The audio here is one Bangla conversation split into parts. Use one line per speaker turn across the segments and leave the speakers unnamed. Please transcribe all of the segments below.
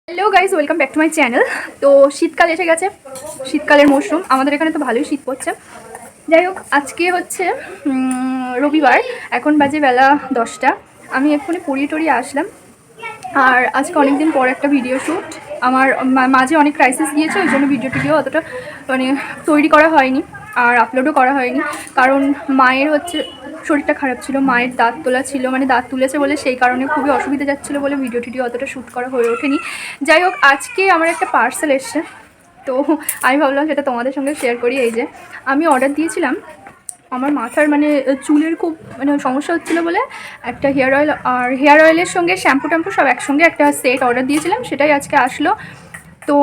Hello guys, welcome back to my channel. তো শীতকাল এসে গেছে, শীতকালের মরশুম। আমাদের এখানে তো ভালোই শীত পড়ছে। যাই হোক, আজকে হচ্ছে রবিবার, এখন বাজে বেলা 10টা। আমি এক্ষুনি পড়িয়ে টড়িয়ে আসলাম। আর আজকে অনেক দিন পর একটা ভিডিও শ্যুট। আমার মাঝে অনেক ক্রাইসিস গিয়েছে, ওই জন্য ভিডিও অতটা মানে তৈরি করা হয়নি আর আপলোডও করা হয়নি। কারণ মায়ের হচ্ছে শরীরটা খারাপ ছিল, মায়ের দাঁত তোলা ছিল, মানে দাঁত তুলেছে বলে সেই কারণে খুবই অসুবিধা যাচ্ছিলো বলে ভিডিও অতটা শ্যুট করা হয়ে ওঠেনি। যাই হোক, আজকে আমার একটা পার্সেল এসছে, তো আমি ভাবলাম সেটা তোমাদের সঙ্গে শেয়ার করি। এই যে আমি অর্ডার দিয়েছিলাম, আমার মাথার মানে চুলের খুব মানে সমস্যা হচ্ছিলো বলে একটা হেয়ার অয়েল আর হেয়ার অয়েলের সঙ্গে শ্যাম্পু ট্যাম্পু সব একসঙ্গে একটা সেট অর্ডার দিয়েছিলাম, সেটাই আজকে আসলো। তো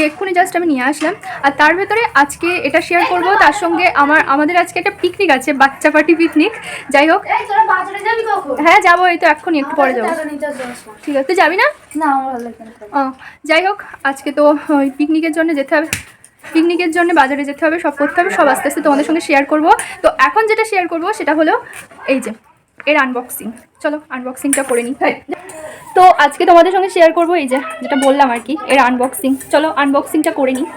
এক্ষুনি জাস্ট আমি নিয়ে আসলাম। আর তার ভেতরে আজকে এটা শেয়ার করব, তার সঙ্গে আমাদের আজকে একটা পিকনিক আছে, বাচ্চা পার্টি পিকনিক। যাই হোক, হ্যাঁ যাবো, এই তো এক্ষুনি একটু পরে যাবো। ঠিক আছে, তুই যাবি না? যাই হোক, আজকে তো ওই পিকনিকের জন্য যেতে হবে, পিকনিকের জন্য বাজারে যেতে হবে, সব করতে হবে, সব আস্তে আস্তে তোমাদের সঙ্গে শেয়ার করব। তো এখন যেটা শেয়ার করব সেটা হলো এই যে এর আনবক্সিং। চলো আনবক্সিংটা করে নিই। তো আজকে তোমাদের সঙ্গে শেয়ার করব এই যে যেটা বললাম আর কি, এর আনবক্সিং। চলো আনবক্সিংটা করে নিই।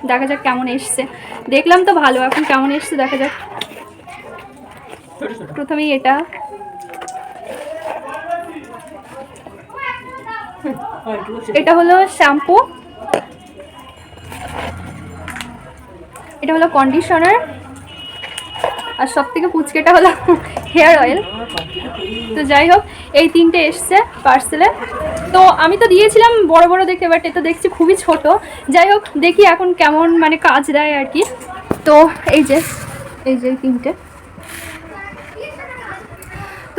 দেখা যাক কেমন এসছে। দেখলাম তো ভালো, এখন কেমন এসছে দেখা যাক। প্রথমেই এটা হলো শ্যাম্পু, এটা হলো কন্ডিশনার, আর সব থেকে পুচকেটা হলো হেয়ার অয়েল। তো যাই হোক, এই তিনটে এসছে পার্সেলে। তো আমি তো দিয়েছিলাম বড় বড় দেখে, বাট এটা দেখছি খুবই ছোট। যাই হোক, দেখি এখন কেমন মানে কাজ দেয় আর কি। তো এই যে তিনটে।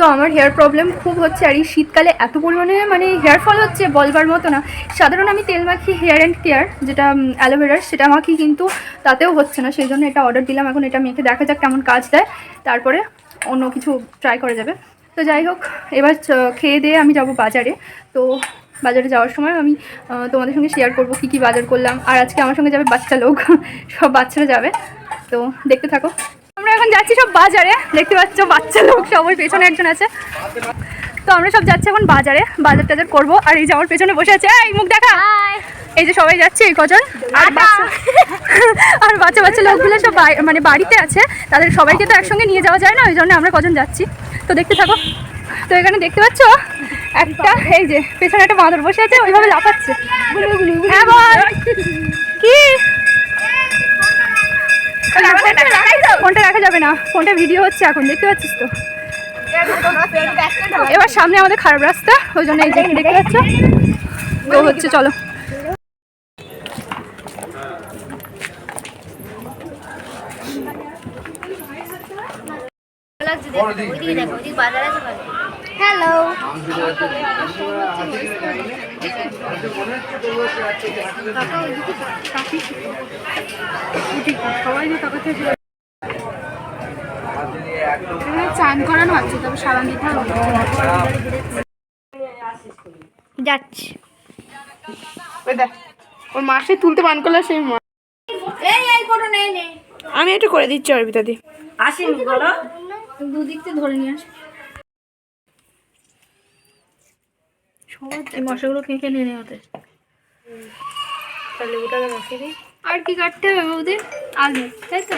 তো আমার হেয়ার প্রবলেম খুব হচ্ছে, আর এই শীতকালে এত পরিমাণে মানে হেয়ার ফল হচ্ছে বলবার মতো না। সাধারণ আমি তেল মাখি হেয়ার অ্যান্ড কেয়ার, যেটা অ্যালোভেরার, সেটা মাখি, কিন্তু তাতেও হচ্ছে না। সেই জন্য এটা অর্ডার দিলাম। এখন এটা মেখে দেখা যাক কেমন কাজ দেয়, তারপরে অন্য কিছু ট্রাই করা যাবে। তো যাই হোক, এবার খেয়ে দিয়ে আমি যাব বাজারে। তো বাজারে যাওয়ার সময় আমি তোমাদের সঙ্গে শেয়ার করব কী কী বাজার করলাম। আর আজকে আমার সঙ্গে যাবে বাচ্চা লোক, সব বাচ্চারা যাবে। তো দেখতে থাকো। আমরা এখন যাচ্ছি সব বাজারে, দেখতে পাচ্ছ বাচ্চা লোক সবাই, পেছনে একজন আছে। তো আমরা সব যাচ্ছি এখন বাজারে, বাজার টাজার করবো। আর এই যে আমার পেছনে বসে আছে, এই মুখ দেখা, এই যে সবাই যাচ্ছে এই কজন। আর বাচ্চা বাচ্চা লোকগুলো সব মানে বাড়িতে আছে, তাদের সবাইকে তো একসঙ্গে নিয়ে যাওয়া যায় না, ওই জন্য আমরা কজন যাচ্ছি। তো দেখতে থাকো। তো এখানে দেখতে পাচ্ছ একটা, এই যে পেছনে একটা বাঁদর বসে আছে, ওইভাবে লাফাচ্ছে। হ্যাঁ বল, কি ফোনটা রাখা যাবে না, ফোনটা ভিডিও হচ্ছে এখন, দেখতে পাচ্ছিস তো। এবার সামনে আমাদের খারাপ রাস্তা, ওই জন্য এই যে দেখতে পাচ্ছ। তো হচ্ছে, চলো। হ্যালো, চান করানো হচ্ছে, তবে সাবান দিতে হবে। যাচ্ছি,
ওর মাসে তুলতে মান করলে সেই আমি একটু করে দিচ্ছি অর্পিতা দি।
আসেনি বলো, দুদিক থেকে ধরে নিয়ে আসি। এই মশাগুলো খেয়ে নিয়ে হতে। আর কি কাটতে হবে বৌদি? আলু, তাই তো?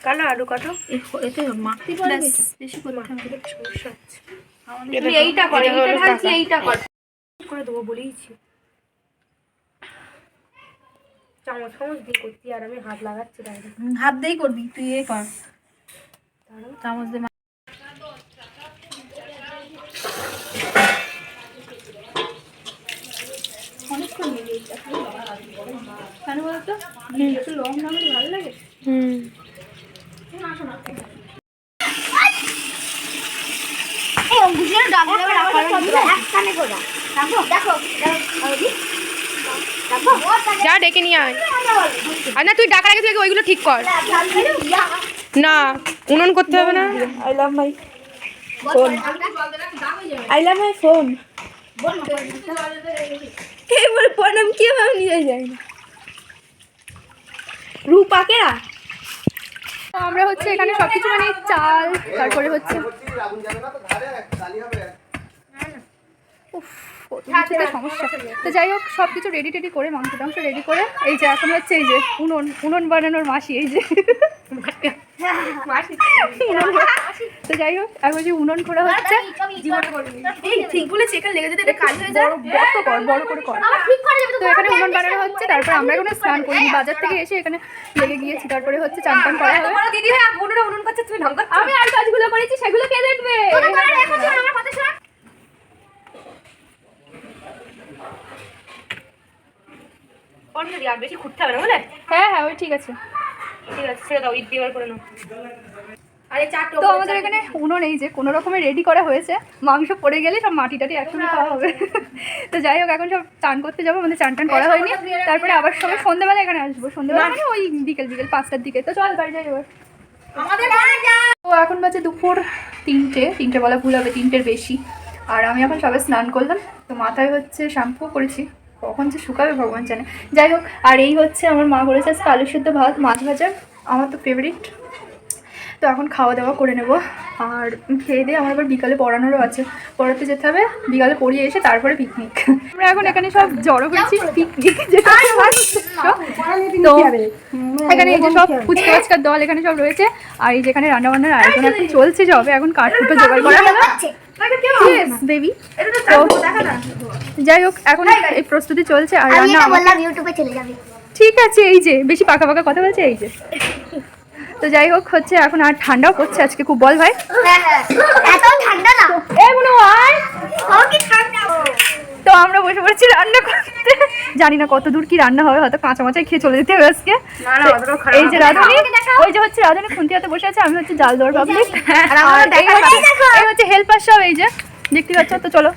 কালো আলু কাটো,
এতে মাখতে পারবে, বেশি করতে হবে, সমস্যা হচ্ছে।
তুই এইটা কর, এইটা ঢালছি, এইটা কর
করে দেবো বলেইছি।
চামচ দিয়ে করছি, আর আমি হাত লাগাচ্ছি ডাইরেক্ট।
হাত দিয়েই করবি তুই, এ কর চামচ দিয়ে। অনেকক্ষণ লেগে কেন বলতো, একটু লং না হলে ভালো লাগে।
যা ডেকে নিয়ে আয়। আর না, তুই ডাকার আগে তুই ওইগুলো ঠিক কর না, উনুন করতে হবে না। I love my phone, I love my phone. এবার প্রণাম কিভাবে নিয়ে যায় না রূপাকেরা।
তো আমরা হচ্ছে এখানে সবকিছু মানে চাল, তারপরে হচ্ছে উফ, কত কিছুতে সমস্যা। তো যাই হোক সব কিছু রেডি টেডি করে মাংস টাংস রেডি করে এই যে এখন হচ্ছে এই যে উনুন বানানোর মাসি এই যে তো যাই হোক এখন যে উনুন করা হচ্ছে ঠিক বলেছি এখানে লেগে যেতে কাজ হয়ে যায় বড় করে কর। তো এখানে উনুন বানানো হচ্ছে, তারপর আমরা এখন স্নান করি, বাজার থেকে এসে এখানে লেগে গিয়েছি, তারপরে হচ্ছে চান টান করা হবে। দিদি ভাই উনুন করছে, তুমি ঢং করছো। আমি আর কাজগুলো করেছি সেগুলো কে দেখবে?
আর বেশি খুঁটতে হবে না বলে?
হ্যাঁ ওই ঠিক আছে
ছেড়ে দাও, ঈদ দিয়ে করে নাও।
তো আমাদের এখানে উনুন এই যে কোনো রকমের রেডি করা হয়েছে, মাংস পড়ে গেলে সব মাটি টাটি একসঙ্গে খাওয়া হবে। তো যাই হোক এখন সব চান করতে যাবো, আমাদের চান টান করা হয়নি, তারপরে আবার সবাই সন্ধ্যেবেলা এখানে আসবো, সন্ধ্যেবেলা মানে ওই বিকেল 5টার দিকে। তো চল বাড়ি যাই এবার। তো এখন বাজে দুপুর 3টে বলা ভুল হবে, 3টের বেশি। আর আমি এখন সবাই স্নান করলাম, তো মাথায় হচ্ছে শ্যাম্পু করেছি, কখন যে শুকাবে ভগবান জানে। যাই হোক, আর এই হচ্ছে আমার মা করেছে আজকে আলু সিদ্ধ ভাত মাছ ভাজা, আমার তো ফেভারিট। তো এখন খাওয়া দাওয়া করে নেব, আর খেয়ে দিয়ে আমার আবার বিকালে পড়ানোরও আছে, পড়াতে যেতে হবে, বিকালে পড়িয়ে এসে তারপরে পিকনিক। আমরা এখন এখানে সব জড়ো হয়েছি পিকনিক, তো এখানে এই যে সব ফুচকা ফুচকার দল এখানে সব রয়েছে, আর এই যেখানে রান্নাবান্নার আয়োজন এখন চলছে, যাবে এখন কাঠকুটো জোগাড় করা হলো বেবি। তো যাই হোক এখন এই প্রস্তুতি চলছে, আর রান্না
ইউটিউবে চলে যাবে।
ঠিক আছে, এই যে বেশি পাকা পাকা কথা বলছে এই যে। তো যাই হোক হচ্ছে এখন আর ঠান্ডাও পড়ছে আজকে খুব, বল ভাই?
এত ঠান্ডা না
তো আমরা বসে পড়েছি রান্না করতে, জানি না কত দূর কি রান্না হবে, হয়তো কাঁচা মাচাই খেয়ে চলে যেতে হবে আজকে। এই যে রাধুনি, ওই যে হচ্ছে রাধুনি খুন্তি হাতে বসে আছে, আমি হচ্ছে জাল দেওয়ার পাবলিক, এই হচ্ছে হেল্পার সব এই যে দেখতে পাচ্ছ। তো চলো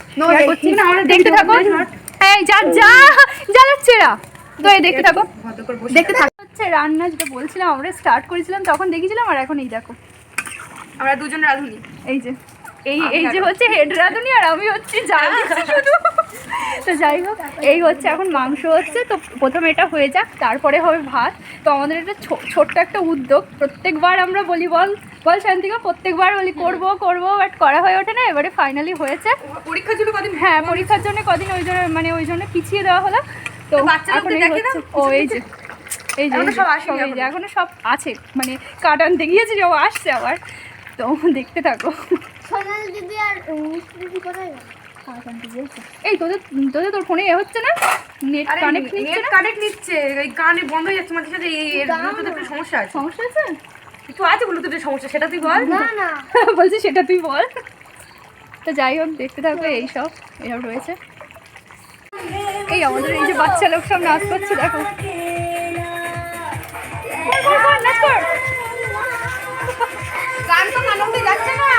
দেখতে থাকো, এই যা যা জ্বালাচ্ছে এরা, তো এই দেখতে থাকো হচ্ছে রান্না যেটা বলছিলাম আমরা স্টার্ট করেছিলাম তখন দেখেছিলাম, আর এখন এই দেখো
আমরা দুজন রাঁধুনি,
এই যে এই যে হচ্ছে হেড রাঁধুনি, আর আমি হচ্ছে জাল দিচ্ছি শুধু। তো যাই হোক এই হচ্ছে এখন মাংস হচ্ছে, তো প্রথমে এটা হয়ে যাক তারপরে হবে ভাত। তো আমাদের এটা ছোট্ট একটা উদ্যোগ, প্রত্যেকবার আমরা বলি বল শান্তিকা, প্রত্যেকবার বলি করবো বাট করা হয়ে ওঠে না, এবারে ফাইনালি হয়েছে।
পরীক্ষার জন্য কদিন,
হ্যাঁ পরীক্ষার জন্য কদিন ওই জন্য পিছিয়ে দেওয়া হলো। তো এখন এই যে এখনো সব আছে, মানে কাট আনতে গিয়েছে, সব আসছে আবার, তো দেখতে থাকো।
সোনাল দিদি আর দিদি কোথায় গেল?
এই তোদের তোর ফোনে হচ্ছে না, নেট
কানেক্ট নিচ্ছে, এই কানে বন্ধ হয়ে যাচ্ছে মাঝে সাথে, এই ব্লুটুথে একটা সমস্যা আছে। কিছু আছে ব্লুটুথের সমস্যা, সেটা তুই বল।
না
বলছি সেটা তুই বল। তো যাই হোক দেখতে থাকবে, এইসব রয়েছে। এই আমাদের এই যে বাচ্চা লোক সব নাচ করছে, দেখো নাচ কর।
গান তো কানে উঠে যাচ্ছে না।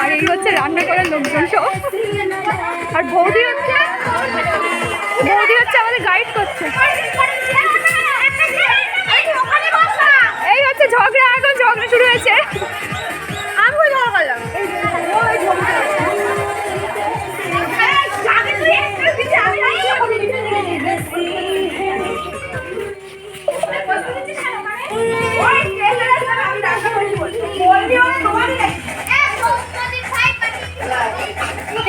আর এই হচ্ছে রান্না করার লোকজন সব, আর বৌদি হচ্ছে আমাদের গাইড করছে। এই হচ্ছে ঝগড়া, এখন ঝগড়া শুরু হয়েছে, আমি ঝগড়া করলাম।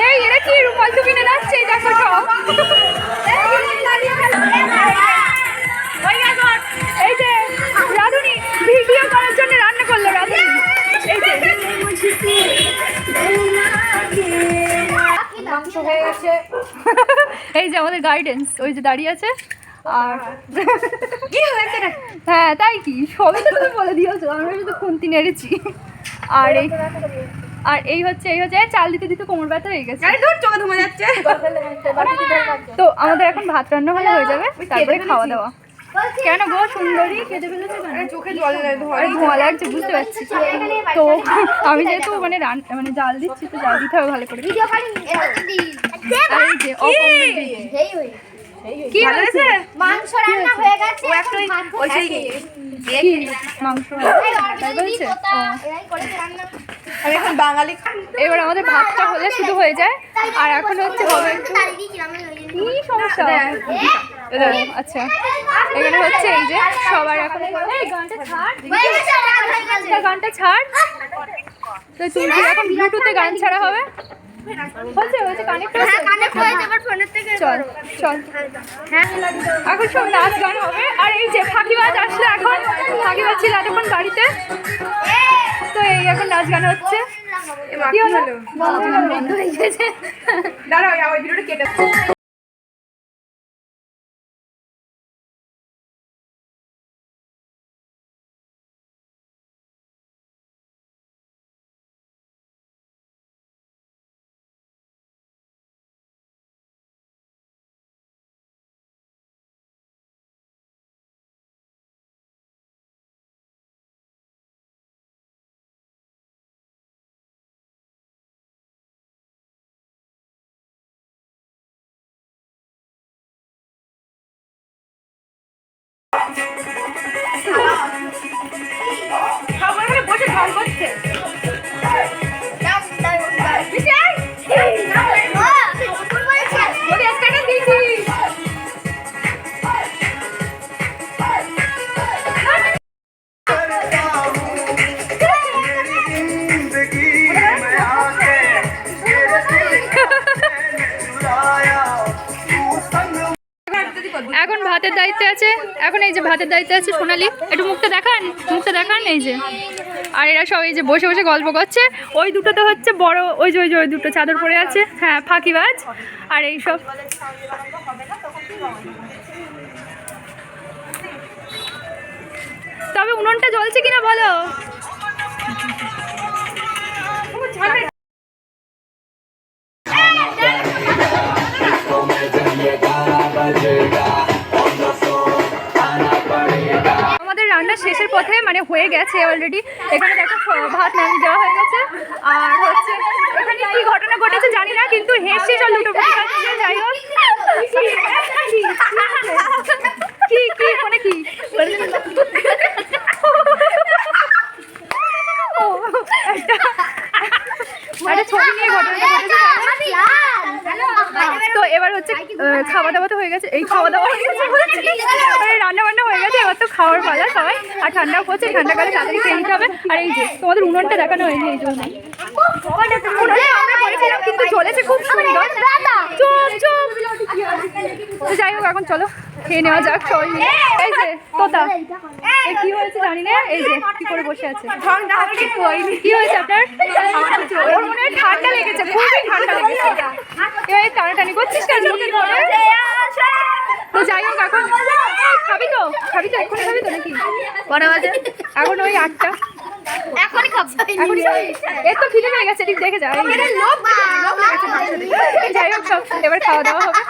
এই এরা কি রুমাল টুপি নিয়ে যাচ্ছে, দেখো সব। এই যে রাধুনি ভিডিও করার জন্য রান্না করলো, রাধুনি এই যে মাংস হয়ে গেছে। এই যে আমাদের গাইডেন্স ওই যে দাঁড়িয়ে আছে, আর হ্যাঁ তাই কি সবই তো তুমি বলে দিয়েছো, আমরা শুধু খুন্তি নেড়েছি। আর এই হচ্ছে চাল দিতে দিতে কোমর ব্যথা হয়ে গেছে,
চোখে ধুমে যাচ্ছে।
তো আমাদের এখন ভাত রান্না হলে হয়ে যাবে, তারপরে খাওয়া দাওয়া। কেন গো সুন্দরী খেতে ফেলেছে,
চোখে জল
ধোঁয়া লাগছে বুঝতে পারছি। তো আমি যেহেতু মানে জাল দিচ্ছি, তো জাল দিতে হবে ভালো করে। আর এই যে কি
ভালো
হয়েছে?
হয়েছে?
মাংস রান্না হয়ে গেছে এখন ভাত
ওই সেই
কি? মাংস তাই বলছে? ও।
এরাই করেছে রান্না
আর এখন বাঙালি
এবার আমাদের ভাতটা হলে শুধু হয়ে যায়, আর এখন হচ্ছে হবে একটু
তাড়িয়ে দিয়েছিলাম আমি ওই জন্য।
কি সমস্যা? ও, আচ্ছা এখানে হচ্ছে এই যে সবার এখন এই গানটা ছাড়,
হয়ে গেছে, রান্না হয়ে গেছে।
গানটা ছাড়। তো তুমি কি এখন ব্লুটুথে গান ছাড়া হবে? হচ্ছে হচ্ছে কানেক্ট
হ্যাঁ,
হচ্ছে।
কানেক্ট হয়ে যাবে ফোনের থেকে।
চল চল হ্যাঁ এখন সব নাচ গান হবে। আর এই যে ফাঁকিবাজ আসলে এখন, ফাঁকিবাজ ছিল এতক্ষণ বাড়িতে, তো এই এখন নাচ গান হচ্ছে। কি হলো? বন্ধ হয়ে গেছে।
দাঁড়াও ওই ভিডিওটা কেটে সব ওখানে বসে ঢল করছে। ওদের একটা দিয়েছি।
এখন ভাতের দায়িত্বে আছে, এখন এই যে ভাতের দায়িত্বে আছে সোনালি, একটু মুখটা দেখান, মুখটা দেখান এই যে। আর এরা সব এই যে বসে বসে গল্প করছে। ওই দুটো তো হচ্ছে বড়, ওই যে ওই দুটো চাদর পরে আছে, হ্যাঁ ফাঁকিবাজ। আর এই সব তবে উনুনটা জ্বলছে কিনা বলো? আমাদের রান্না শেষের পথে, মানে হয়ে গেছে অলরেডি। এখানে দেখো ভাত নামিয়ে দেওয়া হয়ে গেছে। আর হচ্ছে এখানে কি ঘটনা ঘটেছে জানি না, কিন্তু হেসে সব লুটো পুটি খাচ্ছে। যাই হোক কি কি মানে কি ও, একটা ছবি নিয়ে ঘটনাটা ঘটেছে। তো এবার হচ্ছে খাওয়া দাওয়া তো হয়ে গেছে, এই খাওয়া দাওয়া হয়ে গেছে, রান্না বান্না হয়ে গেছে, এবার তো খাওয়ার পালা সবাই। আর ঠান্ডা পড়ছে, ঠান্ডাকালে তাড়াতাড়ি খেয়ে নিতে হবে। আর এই যে তোমাদের উনুনটা দেখানো হয়নি, এই জন্য উনুনটা আমরা করেছিলাম কিন্তু জ্বলেছে খুব সুন্দর। চুপ চুপ। তো যাই হোক এখন চলো খেয়ে নেওয়া যাক সবাই মিলে। এই যে তোতা, এই কি হয়েছে জানি না, এই যে কি করে বসে আছে। কি হয়েছে আপনার? ওর মনে হয় ঠান্ডা লেগেছে, খুবই ঠান্ডা লেগেছে। এবার টানাটানি করছিস কেন? তো যাই হোক এখন খাবি তো, খাবি তো এক্ষুনি খাবি তো নাকি? কটা বাজে? এখন ওই 8টা।
এখনই খাবো।
এখন এর তো খিদে পেয়ে গেছে, ঠিক দেখে যাও। যাই হোক সব এবার খাওয়া দাওয়া হবে।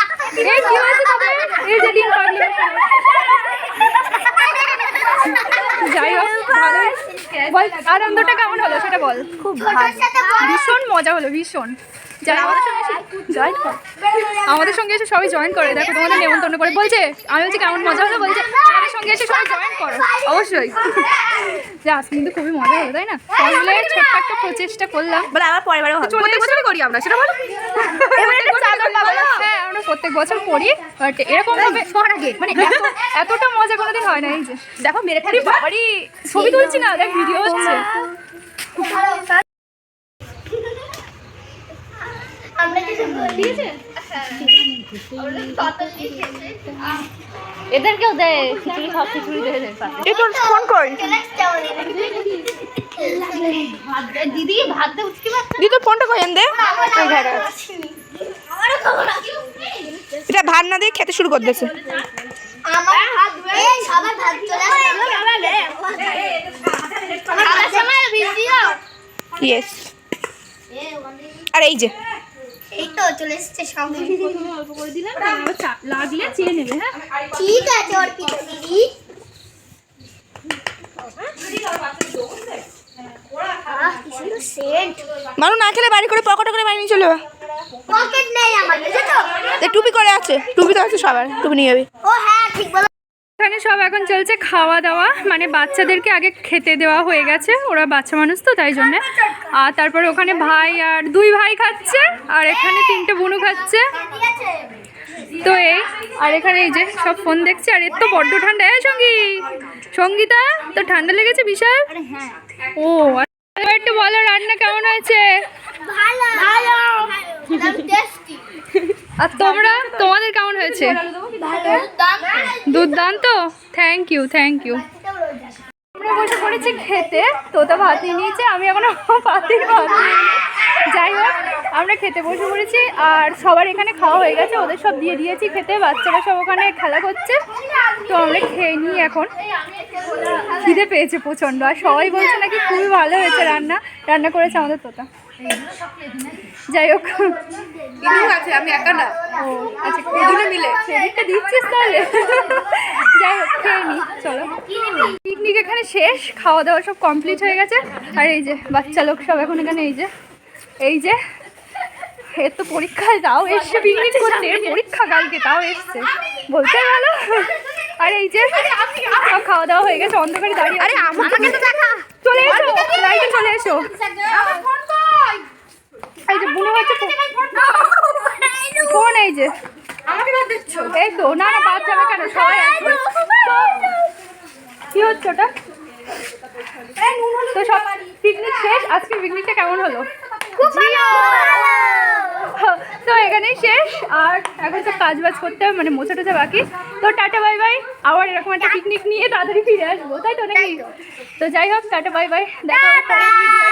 এই কি হয়েছে তবে? এই যে ডিম পাগলি। যাই হোক ভালো। বল আনন্দটা কেমন হলো সেটা বল। খুব ভীষণ মজা হলো, ভীষণ। যারা আমাদের সঙ্গে এসে সবাই জয়েন করে, দেখো তোমাদের নেমন্তন্ন করে বলছে। আমি বলছি কেমন মজা হলো, বলছে আমাদের সঙ্গে এসে সবাই জয়েন করো। অবশ্যই যাস, কিন্তু খুবই মজা হলো তাই না? তাহলে ছোট্ট একটা প্রচেষ্টা করলাম।
বলে আবার পরের বারে হবে। প্রত্যেক বছরই করি আমরা, সেটা বলো।
হ্যাঁ আমরা প্রত্যেক বছর করি, বাট এরকম ভাবে মানে এতটা মজা কোনোদিন হয় না। এই যে দেখো মেরে ফেলি, বাবারই ছবি তুলছি না, দেখ ভিডিও হচ্ছে।
আমরা কিছু দিয়েছে
এদেরকেও দে খিচুড়ি, সব খিচুড়ি দিয়ে দে।
এই তোর ফোন কই?
দিদি ভাত দে উঠকি ভাত।
দি তোর ফোনটা কই? দে ওই ঘরে।
আমারও খবর আছে।
এটা ভাত না দিয়ে খেতে শুরু করে দিয়েছে।
আমার ভাত এই সবার ভাত চলে আসছে। বাবা লে আমার সময় ভিডিও।
ইয়েস। আর এই যে
এই তো চলে এসেছে সামনে।
অল্প করে দিলাম, লাগলে চেয়ে নেবে। হ্যাঁ
ঠিক আছে অর্পিতা দিদি। কি সুন্দর সেন্ট।
মানু না খেলে বাড়ি করে পকেটে করে বাড়ি নিয়ে চলে যাবে।
পকেট নেই আমার, বুঝেছো?
টুপি করে আছে, টুপি তো আছে সবার, টুপি নিয়ে যাবি।
ও হ্যাঁ ঠিক বলো।
এখানে সব এখন চলছে খাওয়া দাওয়া, মানে বাচ্চাদেরকে আগে খেতে দেওয়া হয়ে গেছে, ওরা বাচ্চা মানুষ তো তাই জন্যে। আর তারপরে ওখানে ভাই আর 2 ভাই খাচ্ছে, আর এখানে 3টে বোনও খাচ্ছে।
ঠিক আছে।
তো এই আর এখানে এই যে সব ফোন দেখছে, আর এর তো বড্ড ঠান্ডা। সঙ্গীতা তো ঠান্ডা লেগেছে বিশাল। ও এবার একটু বলো রান্না কেমন হয়েছে?
ভালো ভালো টেস্টি।
আর তোমাদের কেমন হয়েছে?
ভালো দাম।
দুর্দান্ত, থ্যাংক ইউ। আমরা বসে পড়েছি খেতে, তোতা ভাত নিয়ে নিয়েছে, আমি এখনো ভাতই খাইনি। যাই হোক আমরা খেতে বসে পড়েছি, আর সবার এখানে খাওয়া হয়ে গেছে, ওদের সব দিয়ে দিয়েছি খেতে, বাচ্চারা সব ওখানে খেলা করছে। তো আমরা খেয়ে নিই এখন, খিদে পেয়েছে প্রচণ্ড। আর সবাই বলছে নাকি খুবই ভালো হয়েছে রান্না করেছে আমাদের তোতা। যাই হোক
আছে, আমি একা না,
ও আচ্ছা
দুজনে মিলে
সেদিকটা দিচ্ছিস তাহলে। যাই হোক খেয়ে নিই, চলো। পিকনিক এখানে শেষ, খাওয়া দাওয়া সব কমপ্লিট হয়ে গেছে। আর এই যে বাচ্চা লোক সব এখন এখানে এই যে এর তো পরীক্ষায় তাও এসছে পিকনিক করতে, এর পরীক্ষা কালকে তাও এসছে, বলতে ভালো। আর এই যে সব খাওয়া দাওয়া হয়ে গেছে, অন্ধকারে দাঁড়িয়ে। আরে আমাকে তো দেখা, চলে এসো লাইটে, চলে এসো। এই যে বুনো হচ্ছে ফোন, এই যে
আমাকে বাদ দিচ্ছ।
এই তো না বাদ যাবে কেন, সবাই আসবে। কি হচ্ছে ওটা? তো সব পিকনিক শেষ। আজকে পিকনিকটা কেমন হলো? তো এখানেই শেষ, আর এখন সব কাজ বাজ করতে হবে, মানে মোছা টোছা বাকি। তো টাটা বাই বাই, আবার এরকম একটা পিকনিক নিয়ে তাড়াতাড়ি ফিরে আসবো, তাই তো নাকি? তো যাই হোক টাটা বাই বাই, দেখা হবে পরের ভিডিও।